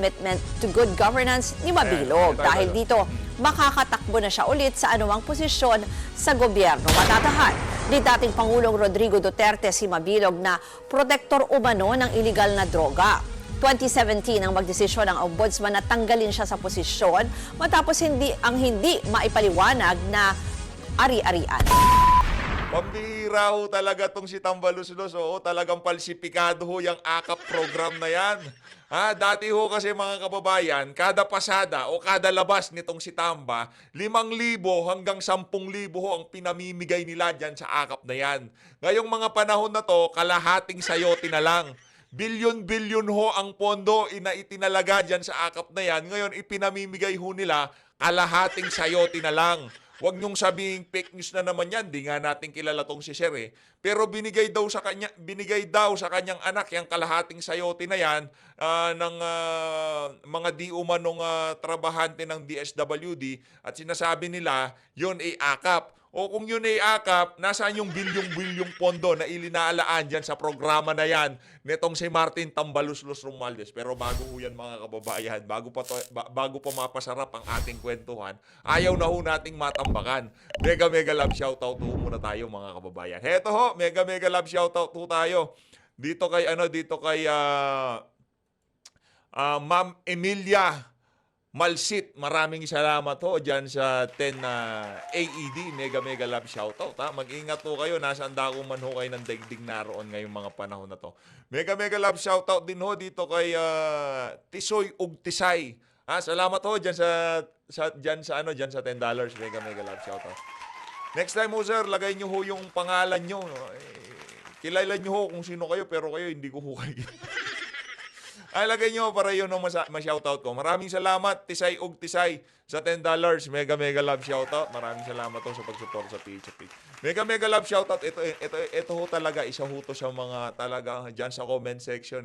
commitment to good governance ni Mabilog. Dahil dito, makakatakbo na siya ulit sa anumang posisyon sa gobyerno matatahan ni dating Pangulong Rodrigo Duterte si Mabilog na protektor umano ng iligal na droga. 2017 ang magdesisyon ng ombudsman na tanggalin siya sa posisyon matapos hindi maipaliwanag na ari-arian. Pambihira ho talaga tong si Tambaluslos. Oo, talagang palsipikado ho yung AKAP program na yan. Dati ho kasi mga kababayan, kada pasada o kada labas nitong si Tamba, 5,000 hanggang 10,000 ho ang pinamimigay nila dyan sa AKAP na yan. Ngayong mga panahon na to, kalahating sayote na lang. Bilyon-bilyon ho ang pondo itinalaga dyan sa AKAP na yan. Ngayon, ipinamimigay ho nila, kalahating sayote na lang. Huwag niyong sabihing fake news na naman yan. Di nga natin kilala tong si Sir eh. Pero binigay daw sa kanyang anak yung kalahating sayote na yan ng mga di umanong trabahante ng DSWD at sinasabi nila yun ay AKAP. O kung yun ay AKAP, nasaan yung bilyong-bilyong pondo na ilinaalaan dyan sa programa na yan netong si Martin Tambaluslos Romualdez. Pero bago ho yan mga kababayan, bago pa mapasarap ang ating kwentuhan, ayaw na ho nating matambakan. Mega love shoutout ho muna tayo mga kababayan. Heto ho, mega love shoutout ho tayo. Dito kay Ma'am Emilia Malsit, maraming salamat ho dyan sa 10 AED. Mega love shoutout. Mag-ingat ho kayo. Nasaan dako man ho kayo ng daigdig naroon ngayong mga panahon na to. Mega love shoutout din ho dito kay Tisoy ug Tisay. Salamat ho dyan sa $10. Mega love shoutout. Next time ho sir, lagay nyo ho yung pangalan nyo. Kilala nyo ho kung sino kayo pero kayo hindi ko ho kayo. Ay, lagay nyo para yun ang ma-shoutout ko. Maraming salamat, Tisay ug Tisay, sa $10. Mega love shoutout. Maraming salamat ho sa pag-support sa PHP. Mega love shoutout. Ito ho talaga, isa ho to sa mga talaga dyan sa comment section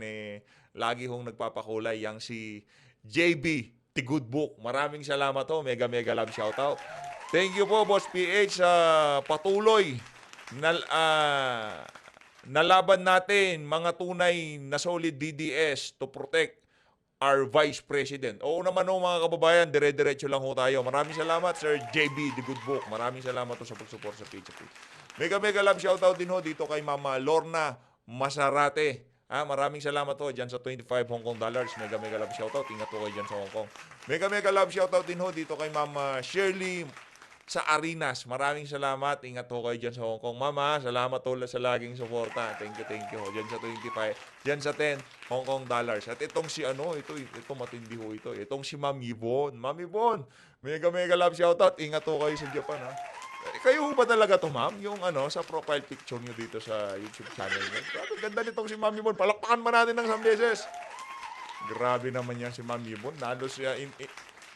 lagi hong nagpapakulay yang si JB, The Good Book. Maraming salamat ho. Mega love shoutout. Thank you po, Boss PH, sa patuloy nalaban natin mga tunay na solid DDS to protect our Vice President. Oo naman ho mga kababayan, dire-diretso lang ho tayo. Maraming salamat Sir JB, The Good Book. Maraming salamat ho sa pag-support sa PHP. Mega love shoutout din ho dito kay Mama Lorna Masarate. Maraming salamat ho dyan sa 25 Hong Kong dollars. Mega love shoutout. Ingat ho kayo dyan sa Hong Kong. Mega love shoutout din ho dito kay Mama Shirley sa Arinas. Maraming salamat. Ingat ho kayo dyan sa Hong Kong. Mama, salamat ho sa laging suporta. Thank you. Dyan sa 25, dyan sa 10 Hong Kong dollars. At itong si ito matindi ho ito. Itong si Ma'am Yvonne. Ma'am Yvonne, mega love shoutout. Ingat ho kayo sa Japan ha. Kayo ho ba talaga to ma'am? Yung sa profile picture nyo dito sa YouTube channel nyo. Grabe, ganda nitong si Ma'am Yvonne. Palakpakan ba natin ng isang beses? Grabe naman yan si Ma'am Yvonne. Lalo siya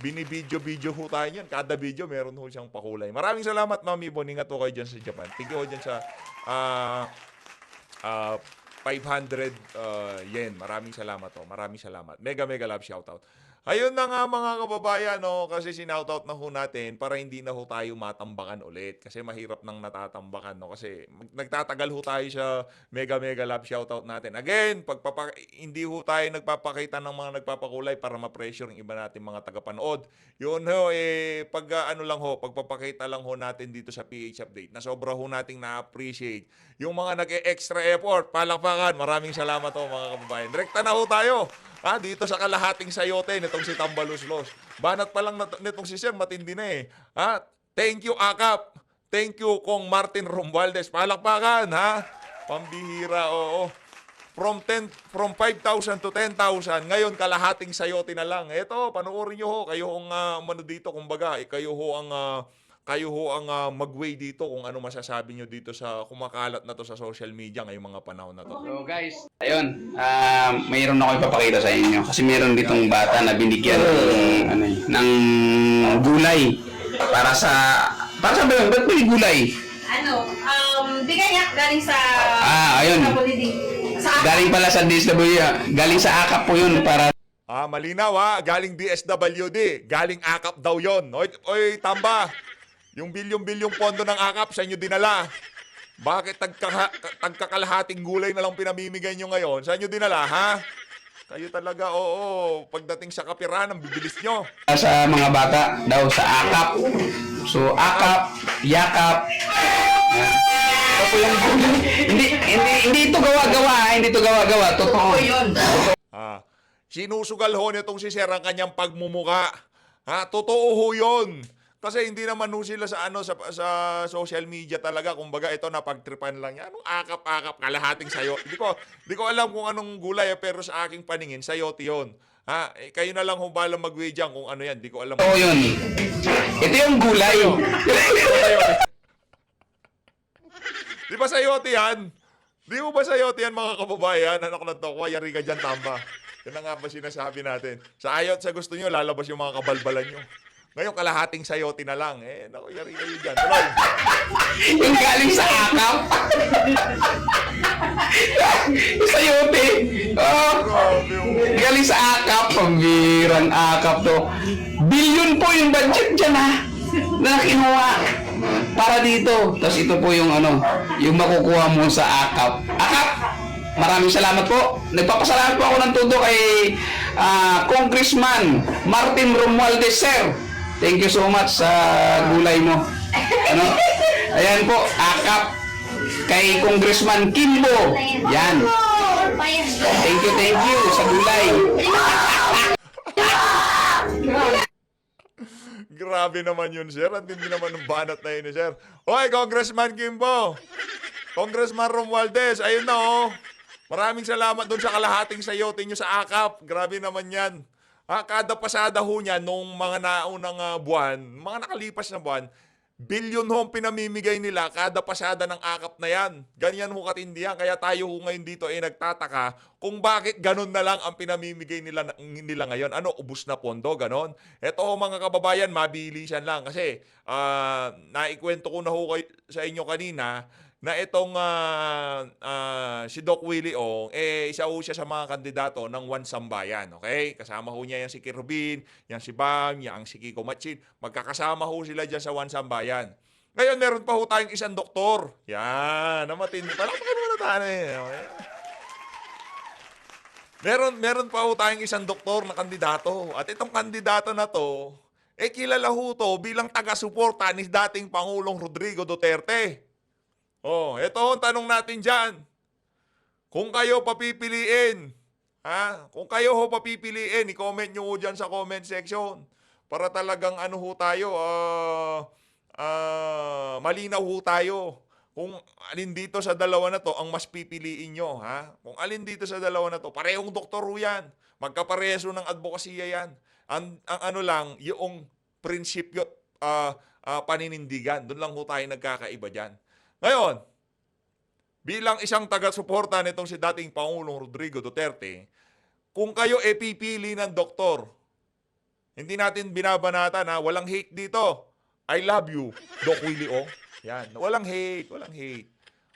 binibidyo ho tayo yan. Kada video, meron ho siyang pakulay. Maraming salamat, Ma'am Yvonne. Ingat ho kayo dyan sa Japan. Thank you ho dyan sa 500 yen. Maraming salamat ho. Maraming salamat. Mega love shoutout. Ayun na nga mga kababayan, kasi sinoutout na ho natin para hindi na ho tayo matambakan ulit. Kasi mahirap nang natatambakan, kasi nagtatagal ho tayo sa mega love shoutout natin. Again, hindi ho tayo nagpapakita ng mga nagpapakulay para ma-pressure yung iba natin mga tagapanood. Yun ho, pagpapakita lang ho natin dito sa PH Update na sobra ho nating na-appreciate. Yung mga nag-extra effort, palakpakan, maraming salamat ho mga kababayan. Direkta na ho tayo. Dito sa kalahating sayote nitong si Tambaluslos. Banat pa lang nitong si Sir, matindi na eh. Thank you, AKAP. Thank you, Kong Martin Romualdez. Palakpakan, Pambihira, oo. From 5,000 to 10,000, ngayon kalahating sayote na lang. Eto, panoorin nyo ho. Kayo ang dito, kumbaga, kayo ho ang mag-weigh dito kung ano masasabi nyo dito sa kumakalat na to sa social media ngayong mga panahon na to. So guys, ayun, mayroon ako ipapakita sa inyo kasi mayroon ditong bata na binigyan ng gulay para sa ba yun? Ba't may gulay? Bigay niya galing sa ayun. Galing pala sa DSWD, galing sa AKAP po yun para malinaw galing DSWD, galing AKAP daw yon. Oy, Tamba. Yung bilyong pondo ng AKAP sa inyo dinala. Bakit tagkakalahating gulay na lang pinamimigay nyo ngayon? Sa inyo dinala, Kayo talaga, oo. Pagdating sa kapirahan, ang bibilis nyo. Sa mga bata daw sa akap. So akap, yakap. Yan. Ito po yung hindi ito gawa-gawa, hindi ito gawa-gawa. Totoo 'yun. Sinusugal ho nitong si Sir ang kanyang pagmumuka. Totoo ho yun. Kasi hindi naman ho sila sa social media talaga. Kumbaga ito napagtripan lang yan. Anong akap-akap, kalahating sayo. Hindi ko alam kung anong gulay pero sa aking paningin, sayote yun. Kayo na lang ho bala mag-weigh dyan kung ano yan. Hindi ko alam. Totoo 'yun. Ito yung gulay. Di ba sayote yan? Di mo ba sayote yan mga kababayan? Anak na to, yari ka dyan tamba. Yan na nga ba sinasabi natin. Sa ayot sa gusto nyo, lalabas yung mga kabalbalan nyo. Ngayon, kalahating sayote na lang. Naku, yari kayo dyan. Tuloy. Yung galing sa akap. Sayote. Oh, Grabe oh. galing sa akap. Pambirang akap to. Billion po yung budget dyan na kinuha para dito. Tapos ito po yung yung makukuha mo sa akap. Akap! Maraming salamat po. Nagpapasalamat po ako ng todo kay Congressman Martin Romualdez, sir. Thank you so much sa gulay mo. Ayan po, akap kay Congressman Kimbo. Yan. Thank you sa gulay. Grabe naman yun, sir. Ang tindi naman ng banat na yun, sir. Hoy, Congressman Kimbo! Congressman Romualdez, ayun na, oh. Maraming salamat doon sa kalahating sayote nyo sa akap. Grabe naman yan. Kada pasada ho niya nung mga naunang buwan, mga nakalipas na buwan, bilyon ho ang pinamimigay nila kada pasada ng akap na yan. Ganyan ho katindi yan. Kaya tayo ho ngayon dito ay nagtataka kung bakit ganun na lang ang pinamimigay nila ngayon. Ubus na pondo, ganon. Ito ho mga kababayan, mabilisan lang. Kasi naikwento ko na ho sa inyo kanina na itong si Doc Willie Ong, isa ho siya sa mga kandidato ng One Sambayan, okay? Kasama ho niya yan si Kirubin, yan si Bam, yan si Kiko Matsin. Magkakasama ho sila dyan sa One Sambayan. Ngayon, meron pa ho tayong isang doktor. Yan, namatindi. Palakpakan muna tayo. Okay? Meron pa ho tayong isang doktor na kandidato. At itong kandidato na to, kilala ho to bilang taga-suporta ni dating Pangulong Rodrigo Duterte. Ito ang tanong natin dyan. Kung kayo papipiliin, kung kayo ho papipiliin, i-comment nyo ho dyan sa comment section para talagang ho tayo, malinaw ho tayo. Kung alin dito sa dalawa na to ang mas pipiliin nyo, Kung alin dito sa dalawa na to, parehong doktor ho yan. Magkapareso ng advokasya yan. Ang lang, yung prinsipyo, paninindigan. Doon lang ho tayo nagkakaiba dyan. Ngayon, bilang isang taga-suporta nitong si dating Pangulong Rodrigo Duterte, kung kayo pipili ng doktor, hindi natin binabanatan walang hate dito. I love you, Doc Willie Ong. Yan, walang hate.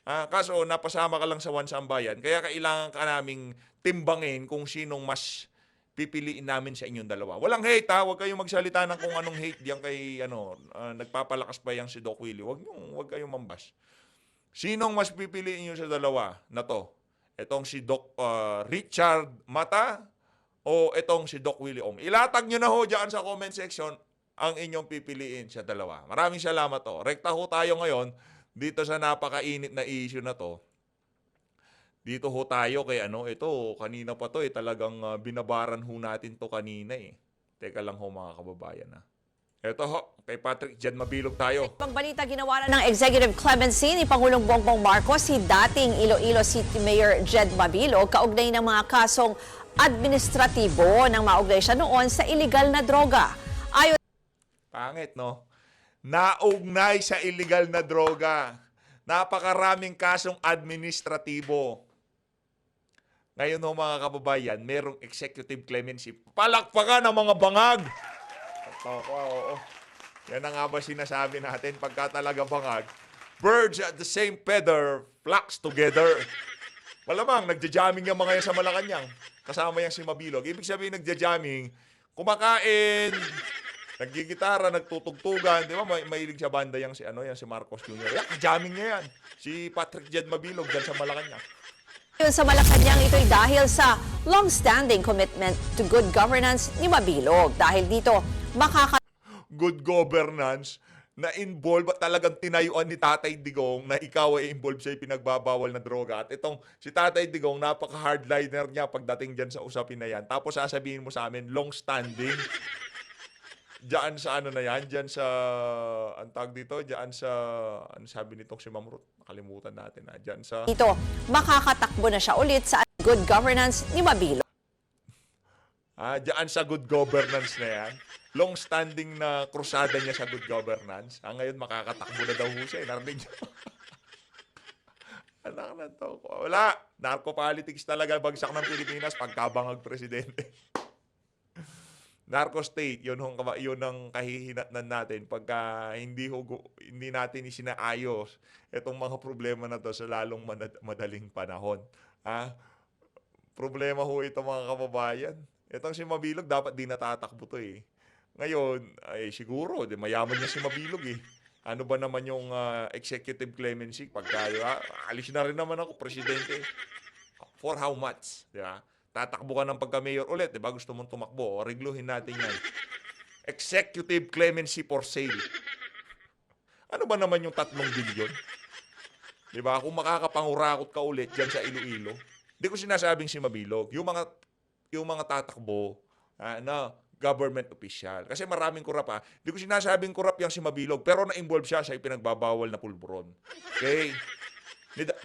Kaso napasama ka lang sa One Sambayan, kaya kailangan ka naming timbangin kung sinong mas pipiliin namin sa inyong dalawa. Walang hate huwag kayong magsalita ng kung anong hate diyan kay nagpapalakas pa yang si Doc Willie. Huwag kayong mambas. Sinong mas pipiliin niyo sa dalawa na to? Itong si Doc Richard Mata o itong si Doc Willie Ong? Ilatag nyo na ho dyan sa comment section ang inyong pipiliin sa dalawa. Maraming salamat to. Rekta ho tayo ngayon dito sa napakainit na issue na to. Dito ho tayo kay ito, kanina pa to talagang binabaran ho natin to kanina Teka lang ho mga kababayan Ito ho, kay Patrick Jed Mabilog tayo. Pagbalita ginawa na ng Executive Clemency ni Pangulong Bongbong Marcos si dating Iloilo City Mayor Jed Mabilog kaugnay ng mga kasong administratibo nang maugnay siya noon sa iligal na droga. Ayon Pangit, no? Naugnay sa illegal na droga. Napakaraming kasong administratibo. Ngayon ho mga kababayan, merong executive clemency. Palakpakan ang mga bangag. Oo. Yan na nga ba sinasabi natin pagka talaga bangag? Birds at the same feather flocks together. Malamang, nagja-jamming yung mga yan sa Malacanang. Kasama yan si Mabilog. Ibig sabihin nagja-jamming, kumakain, naggigitara, nagtutugtugan. Di ba? Mahilig sa banda si Marcos Jr. Jamming niya yan. Si Patrick Jed Mabilog dyan sa Malacanang. Yun sa Malacanang, ito'y dahil sa long-standing commitment to good governance ni Mabilog. Dahil dito, Good governance na involve at talagang tinayuan ni Tatay Digong na ikaw ay involved sa pinagbabawal na droga. At itong si Tatay Digong, napaka-hardliner niya pagdating dyan sa usapin na yan. Tapos sasabihin mo sa amin, long-standing. Diyan sa ano na yan, diyan sa, ang tawag dito, diyan sa, ano sabi nitong si Mamrut, nakalimutan natin na, diyan sa, makakatakbo na siya ulit sa good governance ni Mabilog. diyan sa good governance na yan. Long-standing na krusada niya sa good governance. Ngayon makakatakbo na daw siya. Narinig niyo? Anak na to. Wala. Narco-politics talaga bagsak ng Pilipinas pagkabangag presidente. Narco state, yun ang kahihinatnan natin pagka hindi natin isinaayos itong mga problema na to sa lalong madaling panahon. Problema ho ito mga kababayan. Itong si Mabilog dapat di natatakbo to eh. Ngayon, ay siguro, mayaman niya si Mabilog eh. Ano ba naman yung executive clemency? Pagka, alis na rin naman ako, presidente. For how much? Di ba? Tatakbo ka ng pagka-mayor ulit, di ba? Gusto mong tumakbo, regluhin natin yan. Executive clemency for sale. Ano ba naman yung 3 bilyon? Di ba? Kung makakapangurakot ka ulit dyan sa Iloilo, di ko sinasabing si Mabilog, yung mga tatakbo, na government official. Kasi maraming kurap ha. Di ko sinasabing kurap yung si Mabilog, pero na-involve siya sa ipinagbabawal na pulburon. Okay?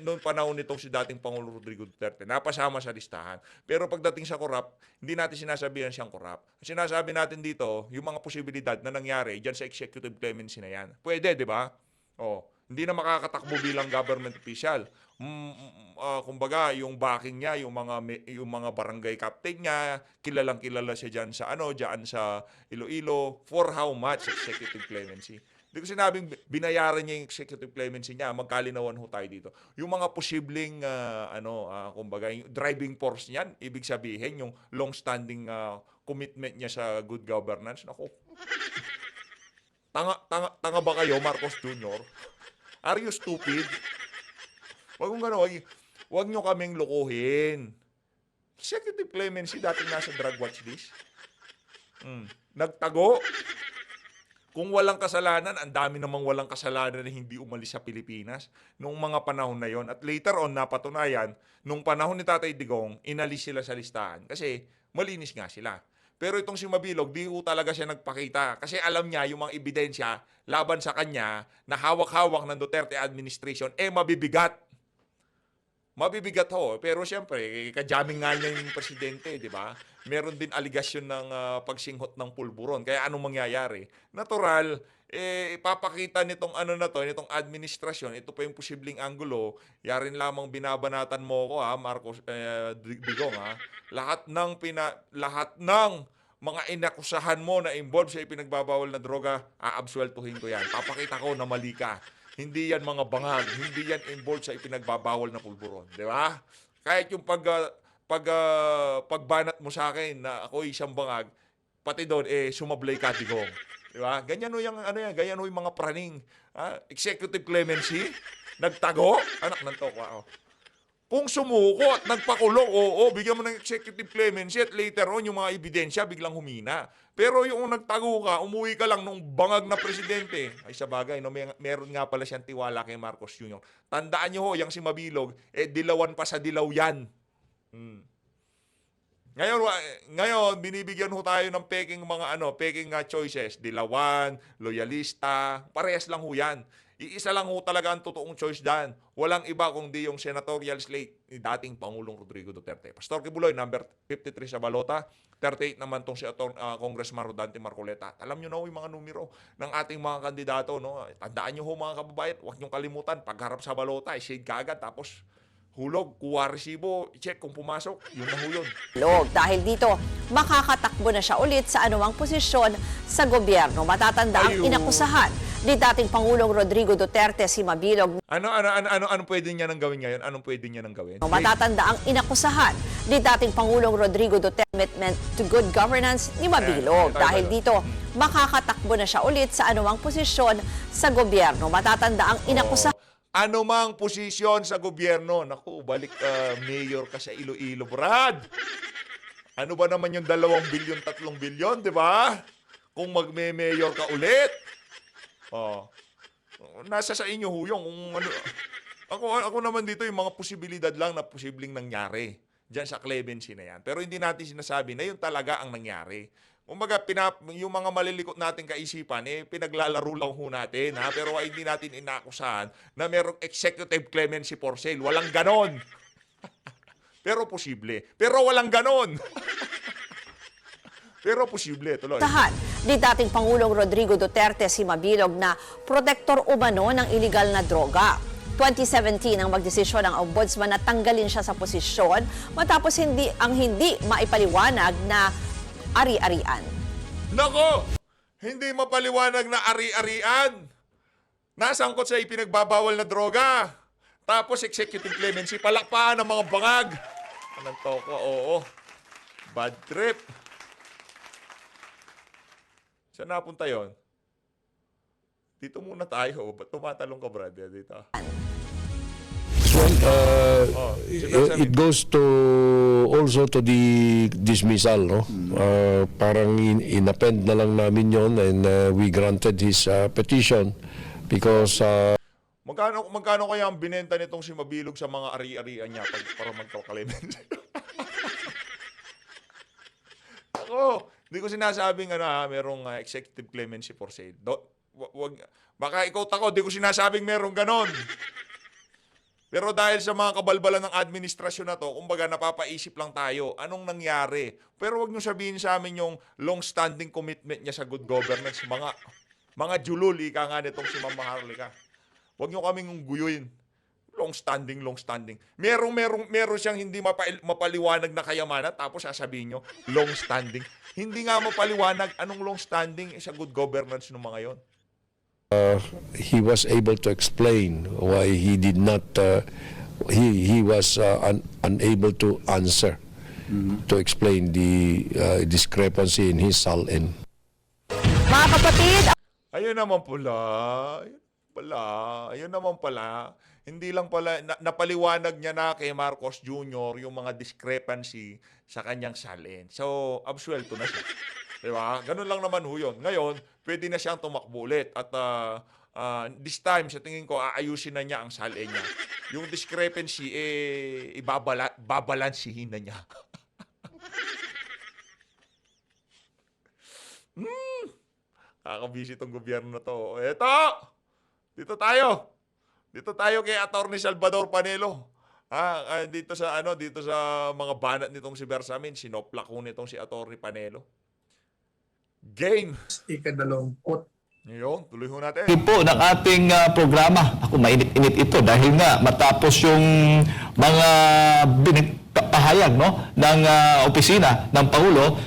Noong panahon nitong si dating Pangulong Rodrigo Duterte, napasama sa listahan. Pero pagdating sa korap, hindi natin sinasabihan siyang korap. Sinasabi natin dito, yung mga posibilidad na nangyari dyan sa executive clemency na yan. Pwede, di ba? Hindi na makakatakbo bilang government official. Kumbaga, yung backing niya, yung mga barangay captain niya, kilalang-kilala siya dyan sa Iloilo. For how much executive clemency? Hindi ko sinabing binayaran niya yung executive clemency niya, magkalinawan ho tayo dito. Yung mga posibleng, kumbaga, yung driving force niyan, ibig sabihin, yung long-standing commitment niya sa good governance. Naku, tanga ba kayo, Marcos Jr.? Are you stupid? Wag nyo kaming lokohin. Executive clemency, dating nasa drug watch list. Nagtago. Kung walang kasalanan, ang dami namang walang kasalanan na hindi umalis sa Pilipinas noong mga panahon na yon. At later on, napatunayan, nung panahon ni Tatay Digong, inalis sila sa listahan. Kasi malinis nga sila. Pero itong si Mabilog, di ho talaga siya nagpakita. Kasi alam niya yung mga ebidensya laban sa kanya na hawak-hawak ng Duterte administration, mabibigat. Mabibigat ho. Pero siyempre, kajaming nga niya yung presidente, di ba? Meron din aligasyon ng pagsinghot ng pulburon. Kaya anong mangyayari? Natural, ipapakita nitong nitong administrasyon, ito pa yung posibleng anggulo, yarin lamang binabanatan mo ko Marcos Digong lahat ng mga inakusahan mo na involved sa ipinagbabawal na droga, aabsueltuhin ko yan. Papakita ko na mali ka. Hindi yan mga bangag, hindi yan involved sa ipinagbabawal na pulburon, di ba? Kahit yung pagbanat mo sa akin na ako isang bangag, pati doon sumablay ka, Digong. Di ba? Ganyan ho yung ganyan ho yung mga praning. Executive clemency, nagtago, anak ng tokwa. Kung sumuko at nagpakulong, bigyan mo ng executive clemency at later on yung mga ebidensya biglang humina. Pero yung nagtago ka, umuwi ka lang nung bangag na presidente. Ay sa bagay, meron nga pala siyang tiwala kay Marcos Jr. Tandaan nyo ho, yung si Mabilog, dilawan pa sa dilaw yan. Ngayon, binibigyan ho tayo ng peking choices. Dilawan, loyalista, parehas lang ho yan. Iisa lang ho talaga ang totoong choice dyan. Walang iba kundi yung senatorial slate ni dating Pangulong Rodrigo Duterte. Pastor Kibuloy, number 53 sa balota. 38 naman tong si Congressman Rodante Marcoleta. Alam nyo na ho yung mga numero ng ating mga kandidato. No? Tandaan nyo ho mga kababayan, huwag nyo kalimutan. Pagharap sa balota, shade kagad. Tapos hulog, kuha resibo, i-check kung pumasok. Yun na ho yun. Dahil dito, makakatakbo na siya ulit sa anumang posisyon sa gobyerno. Matatanda ang inakusahan ni dating Pangulong Rodrigo Duterte si Mabilog. Anong pwede niya nang gawin ngayon? Anong pwede niya nang gawin? Matatanda ang inakusahan ni dating Pangulong Rodrigo Duterte commitment to good governance ni Mabilog. Dahil dito, makakatakbo na siya ulit sa anumang posisyon sa gobyerno. Matatanda ang inakusahan. Anumang posisyon sa gobyerno. Naku, balik mayor ka sa Iloilo, Brad. Ano ba naman yung 2 bilyon, 3 bilyon, di ba? Kung magme-mayor ka ulit. Oh. Nasa sa inyo ho yung kung ano. Ako naman dito yung mga posibilidad lang na posibleng nangyari diyan sa clemency na yan. Pero hindi natin sinasabi na yun talaga ang nangyari. Kumbaga, yung mga malilikot nating kaisipan, pinaglalaro lang ho natin. Ha? Pero hindi natin inakusahan na merong executive clemency for sale. Walang ganon. Pero posible. Pero walang ganon. Pero posible. Tuloy. Tahan ni dating Pangulong Rodrigo Duterte si Mabilog na protektor umano ng iligal na droga. 2017 ang magdesisyon ng ombudsman na tanggalin siya sa posisyon matapos hindi maipaliwanag na ari-arian. Nako! Hindi mapaliwanag na ari-arian. Nasangkot sa ipinagbabawal na droga. Tapos executive clemency, palakpakan ng mga bangag. Anong toko? Oo. Bad trip. Saan napunta yon? Dito muna tayo. Ba't tumatalong ka, Brad? Dito. Well, si Benjamin. it goes to also to the dismissal, no? Parang in-append na lang namin yon, and we granted his petition because Magkano kaya ang binenta nitong si Mabilog sa mga ari-arian niya para magkakalimency? Ako, hindi ko sinasabing merong executive clemency for sale. Baka ikaw tako, di ko sinasabing merong ganon. Pero dahil sa mga kabalbalan ng administrasyon na to, kumbaga napapaisip lang tayo, anong nangyari? Pero wag niyo sabihin sa amin yung long-standing commitment niya sa good governance. Mga julul, ika nga nitong si Ma'am Maharlika. Wag niyo kaming guyuin. Long-standing. Meron siyang hindi mapaliwanag na kayamanan, tapos sasabihin niyo, long-standing. Hindi nga mapaliwanag anong long-standing sa good governance ng mga yon. he was able to explain why he did not, he was unable to answer, to explain the discrepancy in his SALN. Mga kapatid, Ayun naman pala. Hindi lang pala, napaliwanag niya na kay Marcos Jr. yung mga discrepancy sa kanyang salin. So, absuelto na siya. Diba? Ganun lang naman ho yun. Ngayon, pwede na siyang tumakbo ulit. At this time, sa tingin ko, aayusin na niya ang salin niya. Yung discrepancy, babalansihin na niya. Kakabisi itong gobyerno na to. Eto! Dito tayo kay Atty. Salvador Panelo. Dito sa mga banat nitong si Bersamin, sinoplak ko nitong si Atty. Panelo. Game. Ika-20. Ngayon, tuloy ho natin. Ito po ng ating programa. Ako, mainit-init ito dahil nga matapos yung mga pahayag ng opisina ng Pangulo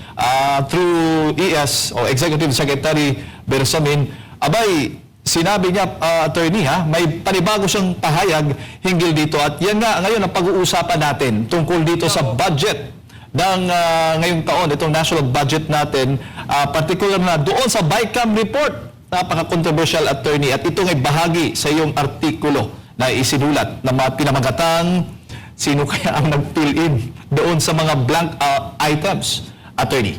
through ES o Executive Secretary Bersamin, abay, sinabi niya, attorney, may panibago siyang pahayag hinggil dito. At yan nga, ngayon ang pag-uusapan natin tungkol dito sa budget ng ngayong taon, itong national budget natin, particular na doon sa BICAM report, napaka-controversial, attorney, at ito ay bahagi sa iyong artikulo na isinulat na pinamagatang sino kaya ang nag-fill in doon sa mga blank items, attorney.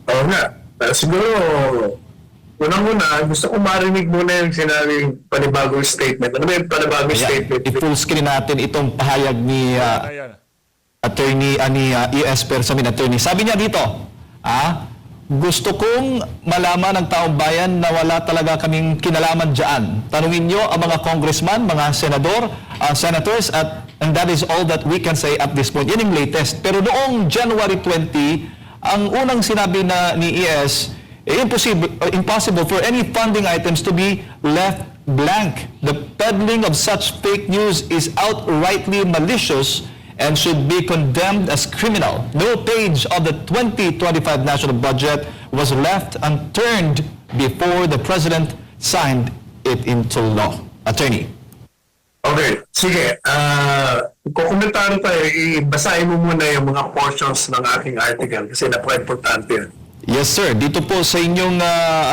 Oo nga. Siguro, unang-una, gusto ko marinig muna yung sinabing panibagong statement. Ano ba yung panibagong statement? I-full screen natin itong pahayag ni Ayan. attorney ni ES Bersamin, attorney. Sabi niya dito, gusto kong malaman ng taong bayan na wala talaga kaming kinalaman dyan. Tanungin niyo ang mga congressman, mga senador, senators, and that is all that we can say at this point. Yan yung latest. Pero noong January 20, ang unang sinabi ni ES, impossible for any funding items to be left blank. The peddling of such fake news is outrightly malicious and should be condemned as criminal. No page of the 2025 national budget was left unturned before the President signed it into law. Attorney. Okay, sige. Kukomentaro tayo. Ibasahin mo muna yung mga portions ng aking article kasi napaka-importante yan. Yes, sir. Dito po sa inyong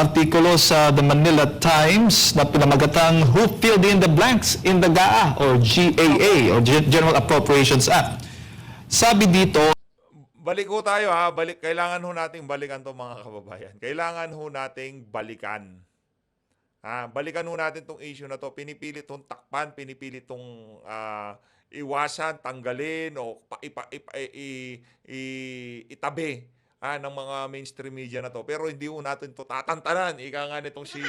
artikulo sa The Manila Times na pinamagatang Who Filled in the Blanks in the GAA or GAA or General Appropriations Act. Sabi dito, Balik ho tayo ha. Kailangan ho nating balikan to mga kababayan. Kailangan ho nating balikan. Balikan ho natin tong issue na to. Pinipilit tong takpan, pinipilit tong iwasan, tanggalin o itabi ng mga mainstream media na to. Pero hindi ho natin to tatantanan. Ika nga nitong si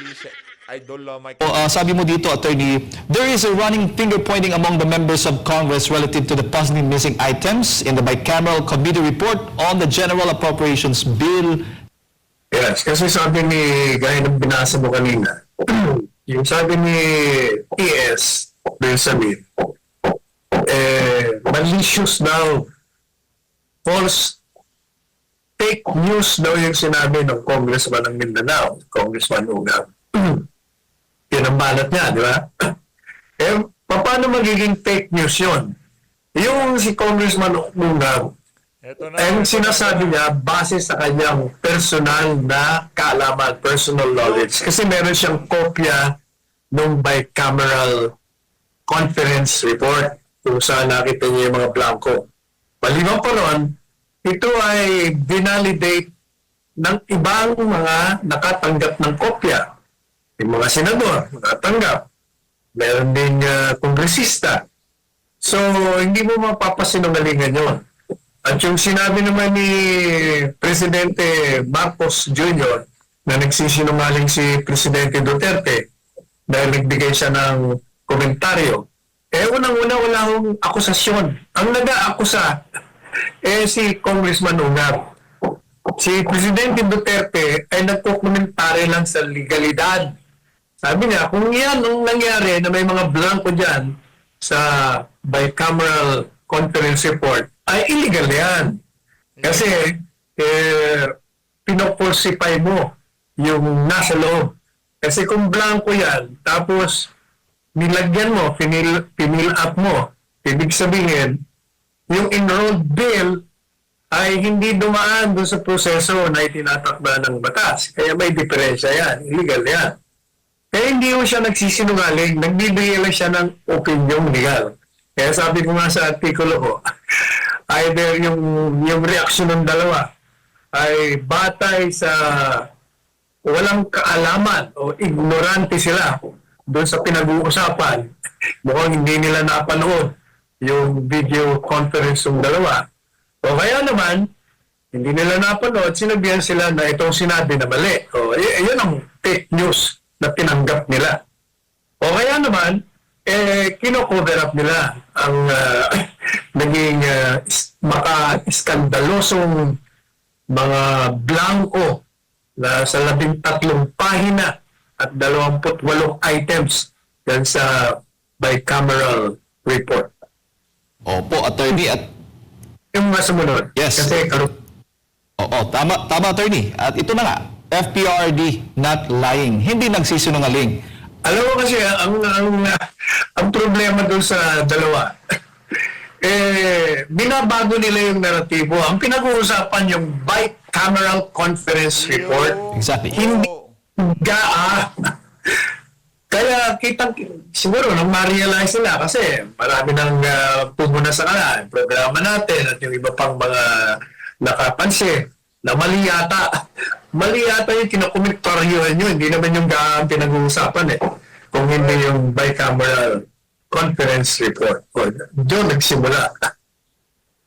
Idol Mike. sabi mo dito, Attorney, there is a running finger-pointing among the members of Congress relative to the possibly missing items in the bicameral committee report on the General Appropriations Bill. Yes, kasi sabi ni, gaya ng binasa mo kanina, yung sabi ni ES, Bill Samit, malicious daw, false, fake news daw yung sinabi ng Congressman ng Mindanao, Congressman Ugam. Yun ang balat niya, di ba? Paano magiging fake news yun? Yung si Congressman Ugam, ang sinasabi niya, base sa kanyang personal na kaalaman, personal knowledge. Kasi meron siyang kopya ng bicameral conference report kung saan nakita niya yung mga blanco. Maliban pa ron, ito ay binalidate ng ibang mga nakatanggap ng kopya. Yung mga senador, nakatanggap. Meron din kongresista. So, hindi mo mapapasinungalingan yun. At yung sinabi naman ni Presidente Marcos Jr. na nagsisinungaling si Presidente Duterte dahil nagbigay siya ng komentaryo, unang-una wala akong akusasyon. Ang nag-aakusa si Congressman Ungab. Si Presidente Duterte ay nagkokomentary lang sa legalidad. Sabi niya, kung yan ang nangyari na may mga blanco dyan sa bicameral conference report, ay illegal yan. Kasi pinoporsify mo yung nasa loob. Kasi kung blanco yan, tapos nilagyan mo, pinil up mo, ibig sabihin, yung enrolled bill ay hindi dumaan doon sa proseso na itinatakda ng batas. Kaya may diferensya yan. Illegal yan. Kaya hindi mo siya nagsisinungaling. Nagbibigay lang siya ng opinion legal. Kaya sabi ko nga sa artikulo ko, either yung reaksyon ng dalawa ay batay sa walang kaalaman o ignorante sila doon sa pinag-uusapan. Mukhang hindi nila napanood yung video conference ng dalawa. O kaya naman, hindi nila napanood, sinabihan sila na itong sinabi na mali. O yun ang fake news na tinanggap nila. O kaya naman, kino-cover up nila ang naging maka-iskandalosong mga blanco na sa 13 pahina at 28 items yan sa bicameral report. Opo, Attorney, at Yung mga sumunod. Yes. Kasi tama, Attorney. At ito na nga, FPRD not lying. Hindi nagsisinungaling. alam mo kasi, ang problema doon sa dalawa, binabago nila yung naratibo. Ang pinag-uusapan yung bicameral conference report. Exactly. Hindi GAA. Kaya siguro nang ma-realize nila kasi marami nang pumuna sa kanila, yung programa natin at yung iba pang mga nakapansin na mali yata. Mali yata yung kinakomentaryohan nyo. Hindi naman yung GAA ang pinag-uusapan kung hindi yung bicameral conference report. Doon nagsimula.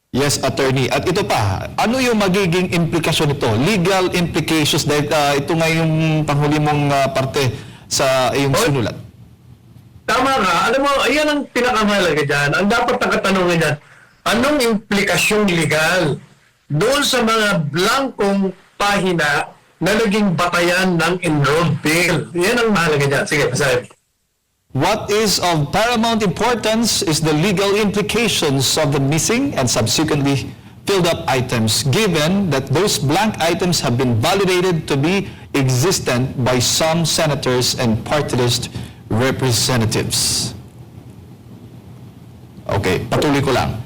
Yes, Attorney. At ito pa, ano yung magiging implikasyon nito? Legal implications dahil ito nga yung panghuli mong parte sa iyong sinulat. Tama ka. Alam mo, ayan ang pinakamahalaga dyan. Ang dapat na katanungan dyan, anong implikasyon legal doon sa mga blankong pahina na naging batayan ng enrolled bill? Yan ang mahalaga dyan. Sige, pasahin. What is of paramount importance is the legal implications of the missing and subsequently filled up items, given that those blank items have been validated to be existent by some senators and party list representatives. Okay, patuloy ko lang.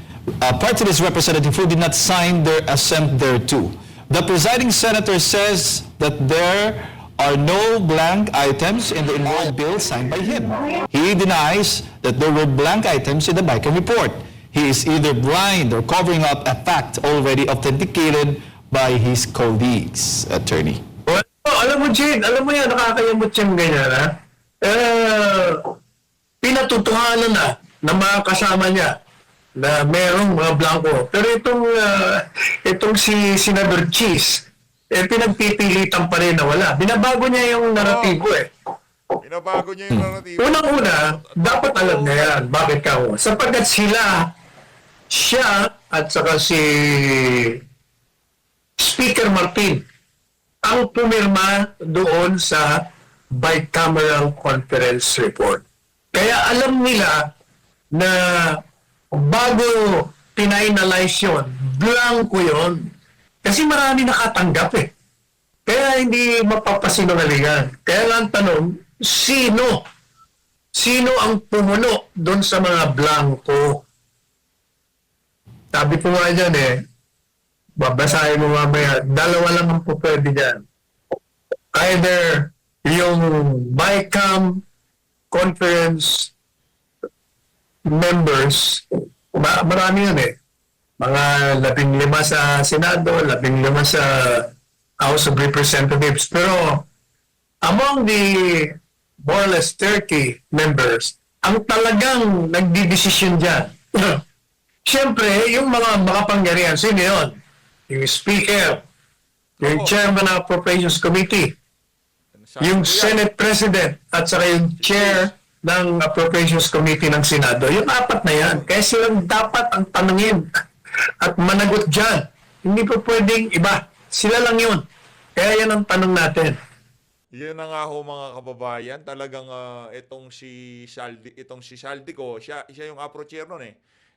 Party list representative who did not sign their assent thereto The presiding senator says that there are no blank items in the enrolled bill signed by him. He denies that there were blank items in the BICAM report. He is either blind or covering up a fact already authenticated by his colleagues. Attorney. Well, alam mo, Jane, alam mo yan, nakakayamot yung ganyan, ha? Pinatutuhanan na ng mga kasama niya na merong mga blanco. Pero itong si Senador Cheese, pinagpipilitan pa rin na wala. Binabago niya yung naratibo Pinabago niya yung narratibo. Unang-una, dapat alam na yan. Bakit ka mo? Sapagkat siya at saka si Speaker Martin ang pumirma doon sa bicameral conference report. Kaya alam nila na bago pina-analyze yun, blanco yun. Kasi marami nakatanggap Kaya hindi mapapasinungalingan. Kaya lang tanong, sino? Sino ang pumuno doon sa mga blanco? Sabi ko nga dyan babasahin mo mamaya, dalawa lang ang pwede dyan. Either yung BICAM conference members, marami yun Mga 15 sa Senado, 15 sa House of Representatives. Pero among the more or less 30 members, ang talagang nagdidesisyon dyan, siyempre, yung mga makapangyarihan, sino yun? Yung Speaker, yung Chairman ng Appropriations Committee, yung Senate President, at saka yung Chair ng Appropriations Committee ng Senado. Yung apat na yan. Kaya silang dapat ang tanungin at managot dyan. Hindi po pwedeng iba. Sila lang yun. Kaya yan ang tanong natin. Yan na nga ho mga kababayan, talagang itong si Saldi ko, siya yung approacher nun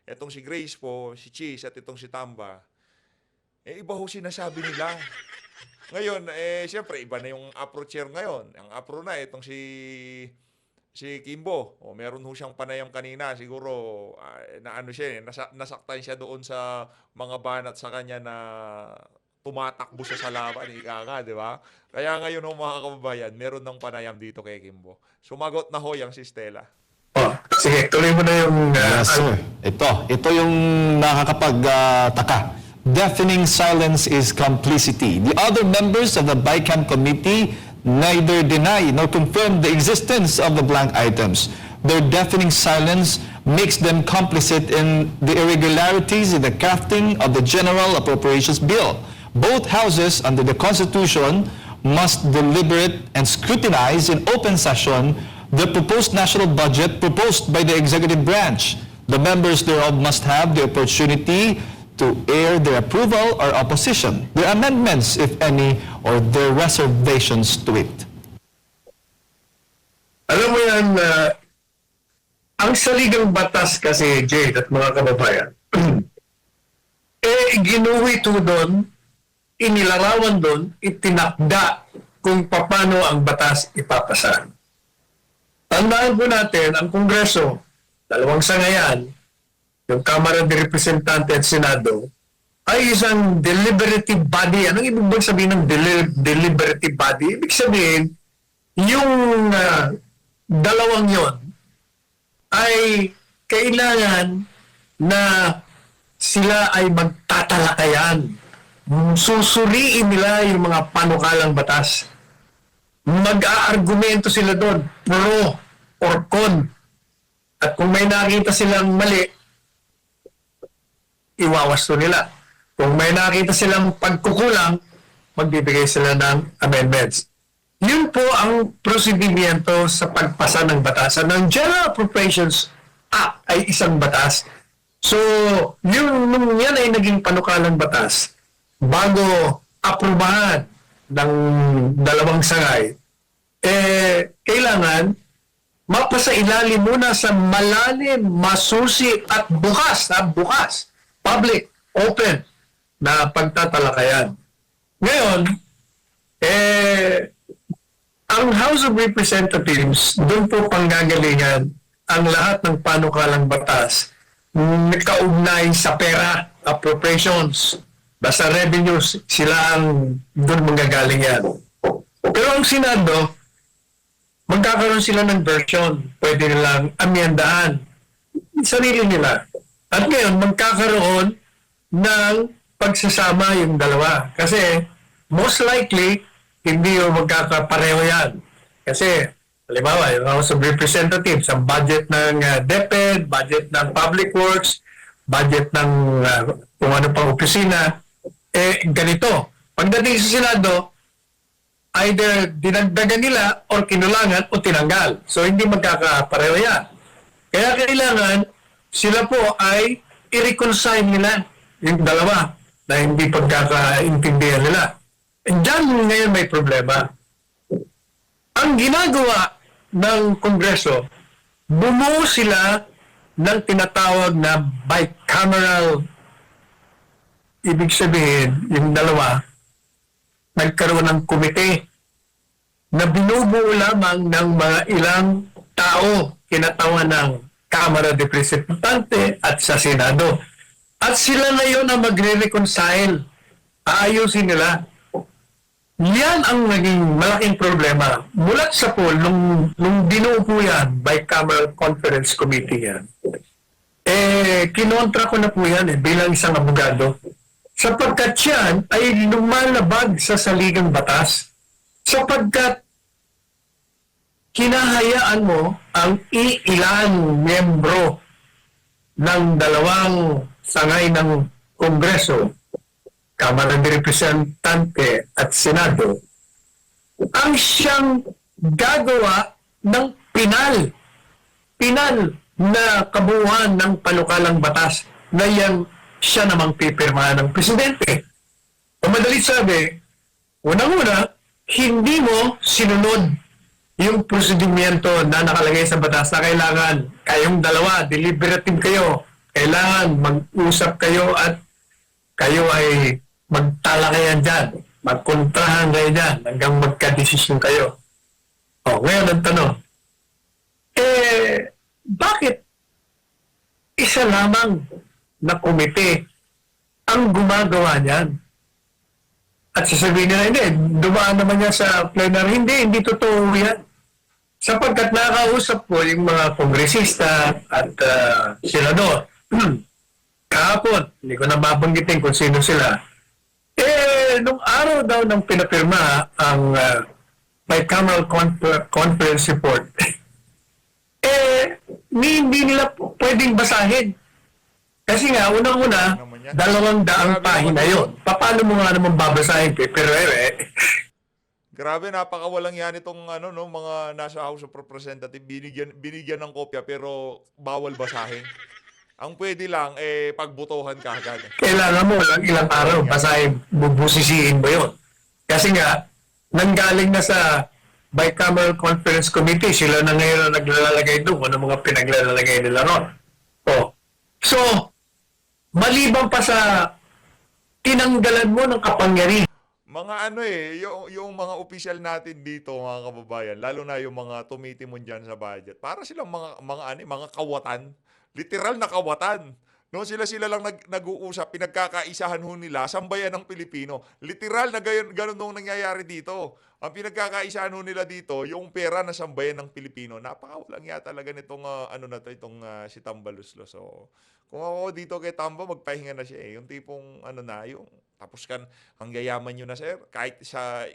Itong si Grace po, si Cheese at itong si Tamba, iba ho sinasabi nila. Ngayon, siyempre, iba na yung approacher ngayon. Ang apro na, itong si Kimbo. Meron ho siyang panayam kanina. Siguro, nasaktan siya doon sa mga banat sa kanya na tumatakbo sa salaban. Ika nga, di ba? Kaya ngayon ho mga kababayan, meron ng panayam dito kay Kimbo. Sumagot na ho yung si Stella. Sige, tuloy mo na yung... Yes, sir. Ito yung nakakapagtaka. Deafening silence is complicity. The other members of the BICAM committee neither deny nor confirm the existence of the blank items. Their deafening silence makes them complicit in the irregularities in the crafting of the General Appropriations Bill. Both houses under the Constitution must deliberate and scrutinize in open session the proposed national budget proposed by the executive branch. The members thereof must have the opportunity to air their approval or opposition, their amendments, if any, or their reservations to it. Alam mo yan, ang saligang batas kasi, Jade at mga kababayan, ginuwi ito doon, inilarawan doon, itinakda kung paano ang batas ipapasa. Tandaan po natin, ang Kongreso, dalawang sangayan, yung Kamara de Representante at Senado, ay isang deliberative body. Anong ibig bang sabihin ng deliberative body? Ibig sabihin, yung dalawang yon ay kailangan na sila ay magtatalakayan. Susuriin nila yung mga panukalang batas. Mag-aargumento sila doon, pro or con. At kung may nakita silang mali, iwawasto nila. Kung may nakita silang pagkukulang, magbibigay sila ng amendments. Yun po ang prosedimiento sa pagpasa ng batasan. Ng General Appropriations Act ay isang batas. So, nung yan ay naging panukalang batas, bago aprubahan ng dalawang sangay, kailangan mapasailalim muna sa malalim, masusi at bukas, public, open na pagtatalakayan. Ngayon, ang House of Representatives, doon po panggagalingan ang lahat ng panukalang batas kaugnay sa pera, appropriations. Basta revenues, sila ang doon manggagaling yan. Pero ang Senado, magkakaroon sila ng version. Pwede nilang amyandaan sarili nila. At ngayon, magkakaroon ng pagsasama yung dalawa. Kasi, most likely, hindi yung magkakapareho yan. Kasi, halimbawa, yung House of Representatives, ang budget ng DepEd, budget ng Public Works, budget ng kung ano pang opisina, ganito. Pagdating sa Senado, either dinagdagan nila or kinulangan o tinanggal. So, hindi magkakapareho yan. Kaya kailangan sila po ay i-reconcile nila yung dalawa na hindi pagkakaintindihan nila. And dyan ngayon may problema. Ang ginagawa ng Kongreso, bumuo sila ng tinatawag na bicameral. Ibig sabihin, yung dalawa, nagkaroon ng komite na binubuo lamang ng mga ilang tao kinatawan ng Kamara de Representante at sa Senado. At sila ngayon ang magre-reconcile. Aayusin nila. Yan ang naging malaking problema. Mulat sa poll, nung binuo po yan, Bicameral Conference Committee yan, kinontra ko na po yan bilang isang abogado. Sapagkat yan ay lumalabag sa saligang batas. Sapagkat hinahayaan mo ang iilang miyembro ng dalawang sangay ng Kongreso, Kamara de Representante at Senado, ang siyang gagawa ng pinal na kabuuan ng panukalang batas na yan siya namang pipirmahan ng presidente. O madalit sabi, unang-una, hindi mo sinunod yung prosedimento na nakalagay sa batas na kailangan kayong dalawa, deliberative kayo, kailangan mag-usap kayo at kayo ay magtalakayan dyan, magkontrahan kayo dyan hanggang magka-desisyon kayo. O, ngayon ang tanong, bakit isa lamang na komite ang gumagawa niyan? At sasabihin nila, hindi, dumaan naman niya sa plenary. Hindi totoo yan. Sapagkat nakausap ko yung mga kongresista at senador. Kahapon, hindi ko na babanggitin kung sino sila. Nung araw daw ng pinapirma ang bicameral conference report, hindi nila pwedeng basahin. Kasi nga, unang-una, 200 pahina yun. Paano mo nga naman babasahin? Pero Grabe, napakawalang yan itong mga nasa House of Representatives. Binigyan ng kopya pero bawal basahin. Ang pwede lang, pagbutuhan ka agad. kailangan mo lang ilang araw basahin, bubusisiin mo yun. Kasi nga, nanggaling na sa Bicameral Conference Committee, sila na ngayon ang naglalagay doon, ano mga pinaglalagay nila ron. So, maliban pa sa tinanggalan mo ng kapangyarihan, Mga yung mga opisyal natin dito, mga kababayan, lalo na yung mga tumitimon dyan sa budget, para silang mga kawatan. Literal na kawatan. No, sila lang nag-uusap, pinagkakaisahan ho nila, sambayan ng Pilipino. Literal na ganun nung nangyayari dito. Ang pinagkakaisahan ho nila dito, yung pera na sambayan ng Pilipino. Napakawalang yata talaga nitong itong si Tambaloslo. So, kung ako dito kay Tamba, magpahinga na siya Yung tipong yung tapos kan ang yayaman nyo na sir, kahit sa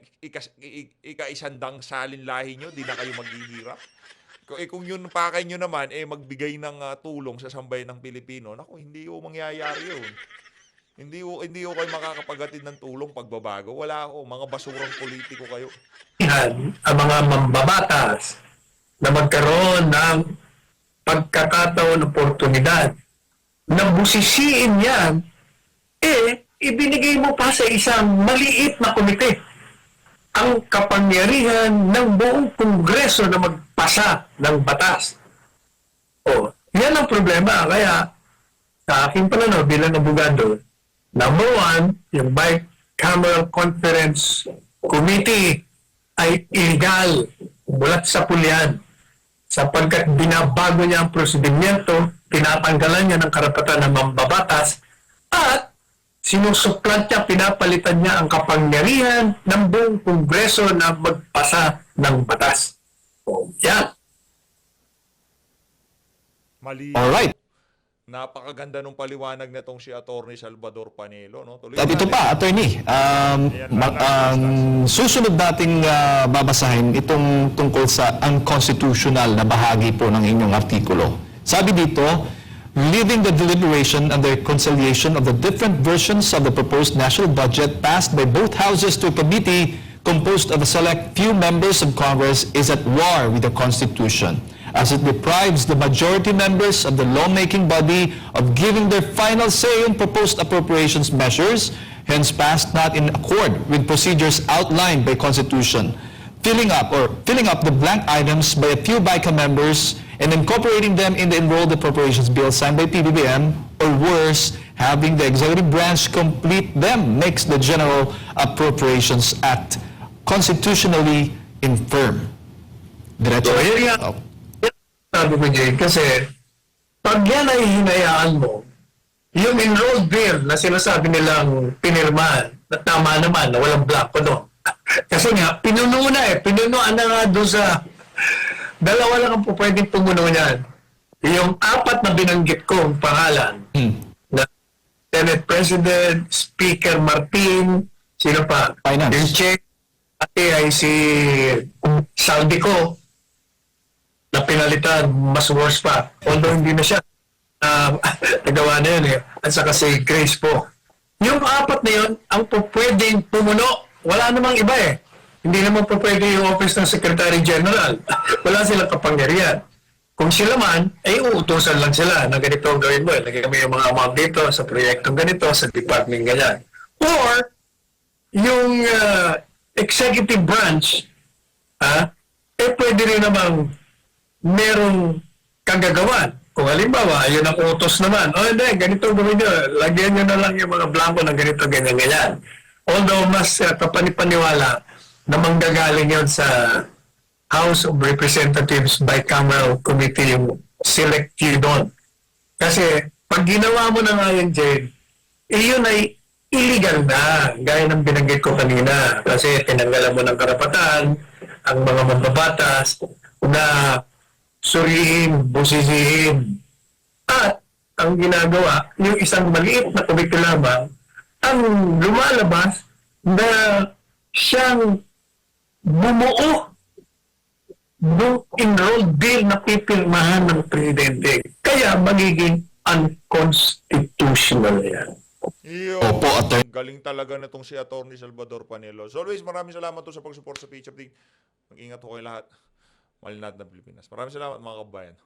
ika-isandang salin lahi nyo, di na kayo maghihirap. Kung yun pakay nyo naman, magbigay ng tulong sa sambayan ng Pilipino, naku, hindi ko mangyayari yun. Hindi ko kayo makakapagatid ng tulong pagbabago. Wala ako, mga basurang politiko kayo. ang mga mambabatas na magkaroon ng pagkakataon, oportunidad na busisiin yan, ibinigay mo pa sa isang maliit na komite ang kapangyarihan ng buong Kongreso na magpasa ng batas. Yan ang problema. Kaya, sa aking pananaw bilang abogado, number one, yung Bicameral Conference Committee ay illegal, bulat sa pulyan, sapagkat binabago niya ang prosedimento, tinatanggalan niya ng karapatan ng mambabatas, at sinusuplant niya, pinapalitan niya ang kapangyarihan ng buong Kongreso na magpasa ng batas. O, yan. Mali. Alright. Napakaganda nung paliwanag nitong si Attorney Salvador Panelo, no? Tuloy At ito natin. pa, attorney, susunod nating babasahin itong tungkol sa unconstitutional na bahagi po ng inyong artikulo. Sabi dito, leaving the deliberation and the reconciliation of the different versions of the proposed national budget passed by both houses to a committee composed of a select few members of Congress is at war with the Constitution, as it deprives the majority members of the lawmaking body of giving their final say on proposed appropriations measures, hence passed not in accord with procedures outlined by Constitution, filling up the blank items by a few BICA members and incorporating them in the enrolled appropriations bill signed by PBBM, or worse, having the executive branch complete them makes the General Appropriations Act constitutionally infirm. Diretso. So, yun yan. Oh. Sabi ko, Jay, kasi pag yan ay hinayaan mo, yung enrolled bill na sinasabi nilang pinirmahan, na tama naman, na walang blanco doon. Kasi nga, pinunuan na nga doon sa, dalawa lang ang pwedeng pumuno niyan. Yung apat na binanggit kong pangalan, na Senate President, Speaker Martin, sino pa? Finance. Yung chair, pati ay si Saldico, na pinalitan, mas worse pa. Although hindi na siya nagawa na yun eh. At saka si Grace po. Yung apat na yun, ang pwedeng pumuno, wala namang iba eh. Hindi naman pwede yung office ng Secretary General. Wala silang kapangyarihan. Kung sila man, ay uutusan lang sila na ganito ang gawin mo. Lagay kami yung mga amount dito sa proyektong ganito, sa department ganyan. Or, yung executive branch, pwede rin namang merong kagagawan. Kung halimbawa, ayun ang utos naman, hindi, ganito gawin nyo, lagyan nyo na lang yung mga blanco ng ganito, ganyan, ganyan. Although, mas kapanipaniwala na manggagaling yun sa House of Representatives Bicameral Committee, yung select few doon. Kasi, pag ginawa mo na nga yun, Jade, yun ay illegal na, gaya ng binanggit ko kanina. Kasi, tinanggalan mo ng karapatan, ang mga mambabatas, na suriin, busisiin. At, ang ginagawa, yung isang maliit na komite lamang, ang lumalabas na siyang bumuo ng enrolled bill na pipirmahan ng presidente. Kaya magiging unconstitutional yan. Opo, Atty. Galing talaga na itong si Attorney Salvador Panelo. So always, maraming salamat to sa pag-support sa PH Update. Mag-ingat ho kayo lahat. Malinad na Pilipinas. Maraming salamat mga kabayan.